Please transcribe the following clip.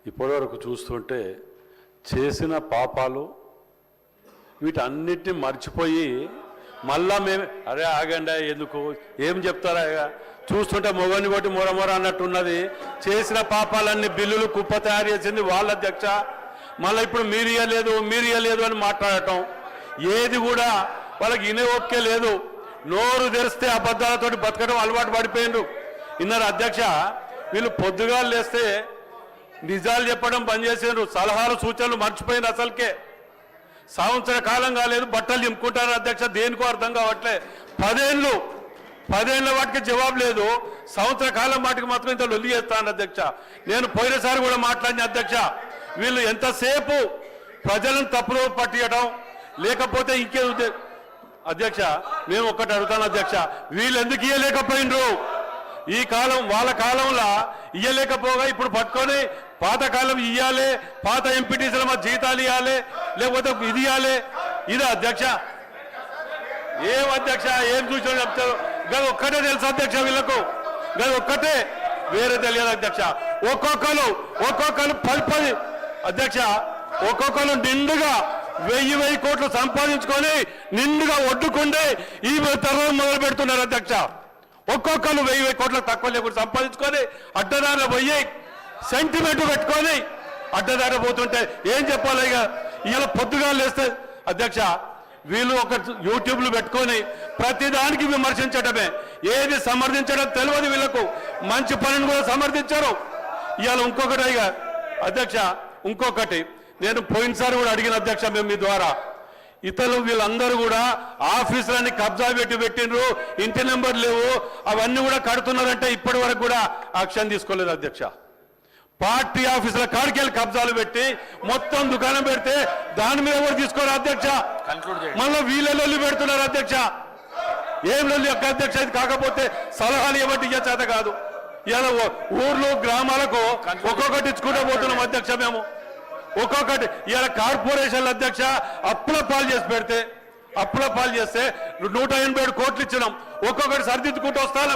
ఇప్పటివరకు చూస్తుంటే చేసిన పాపాలు వీటన్నిటిని మర్చిపోయి మళ్ళా మేము అరే ఆగండి ఎందుకు ఏం చెప్తారా చూస్తుంటే మొగని కొట్టి మొరమొర అన్నట్టున్నది. చేసిన పాపాలన్నీ బిల్లులు కుప్ప తయారు చేసింది వాళ్ళ అధ్యక్ష. మళ్ళీ ఇప్పుడు మీరు ఇయ్యలేదు అని మాట్లాడటం ఏది కూడా వాళ్ళకి ఇనే ఓకే లేదు. నోరు తెరిస్తే అబద్ధాలతోటి బతకడం అలవాటు పడిపోయిండ్రు. ఇన్నర అధ్యక్ష వీళ్ళు పొద్దుగా లేస్తే నిజాలు చెప్పడం బంద్ చేసిండ్రు. సలహాలు సూచనలు మర్చిపోయింది. అసలుకే సంవత్సర కాలం కాలేదు బట్టలు చింపుకుంటారు అధ్యక్ష. దేనికో అర్థం కావట్లే. 10 ఏళ్ళ వాటికి జవాబు లేదు. సంవత్సర కాలం వాటికి మాత్రం ఇంత లొల్లి చేస్తాను అధ్యక్ష. నేను పోయినసారి కూడా మాట్లాడిన అధ్యక్ష. వీళ్ళు ఎంతసేపు ప్రజలను తప్పులో పట్టియడం లేకపోతే ఇంకే అధ్యక్ష. మేము ఒక్కటి అడుగుతాను అధ్యక్ష, వీళ్ళు ఎందుకు ఇయ్యలేకపోయినరు? ఈ కాలం వాళ్ళ కాలంలో ఇయ్యలేకపోగా ఇప్పుడు పట్టుకొని పాతకాలం ఇయ్యాలి, పాత ఎంపీటీసీల మా జీతాలు ఇవ్వాలి, లేకపోతే ఇది ఇవ్వాలి. ఇదే అధ్యక్ష. ఏం అధ్యక్ష ఏం చూసినా చెప్తారు. గది ఒక్కటే తెలుసు అధ్యక్ష వీళ్ళకు. గది ఒక్కటే, వేరే తెలియదు అధ్యక్ష. ఒక్కొక్కరు 10 అధ్యక్ష. ఒక్కొక్కరు నిండుగా 1000 కోట్లు సంపాదించుకొని నిండుగా ఒడ్డుకుండే ఈ తరం మొదలు పెడుతున్నారు అధ్యక్ష. ఒక్కొక్కరు 1000 కోట్ల తక్కువ లేకుండా సంపాదించుకొని అడ్డదారిలో పోయి సెంటిమెంట్ పెట్టుకొని అడ్డదారి పోతుంటే ఏం చెప్పాలి? ఇక ఇలా పొద్దుగా లేస్తే అధ్యక్ష వీళ్ళు ఒక యూట్యూబ్లు పెట్టుకొని ప్రతిదానికి విమర్శించడమే, ఏది సమర్థించడం తెలియదు వీళ్ళకు. మంచి పనిని కూడా సమర్థించారు. ఇవాళ ఇంకొకటి ఇక అధ్యక్ష, ఇంకొకటి నేను పోయినసారి కూడా అడిగిన అధ్యక్ష, మేము మీ ద్వారా ఇతరులు వీళ్ళందరూ కూడా ఆఫీసులన్నీ కబ్జా పెట్టిండ్రు, ఇంటి నెంబర్ లేవు, అవన్నీ కూడా కడుతున్నారంటే ఇప్పటి వరకు కూడా యాక్షన్ తీసుకోలేదు అధ్యక్ష. పార్టీ ఆఫీసుల కాడికెళ్ళి కబ్జాలు పెట్టి మొత్తం దుకాణం పెడితే దాని మీద కూడా తీసుకోరు అధ్యక్ష. మళ్ళీ వీళ్ళ లొల్లి పెడుతున్నారు అధ్యక్ష. ఏం లొల్లి యొక్క అధ్యక్ష? ఇది కాకపోతే సలహాలు ఏమంటే ఇచ్చే చేత కాదు. ఇలా ఊర్లు గ్రామాలకు ఒక్కొక్కటి ఇచ్చుకుంటూ పోతున్నాం అధ్యక్ష. మేము ఒక్కొక్కటి ఇలా కార్పొరేషన్ల అధ్యక్ష అప్పుల పాలు చేసి పెడితే 187 కోట్లు ఇచ్చినాం. ఒక్కొక్కటి సరిదిద్దుకుంటూ వస్తాను.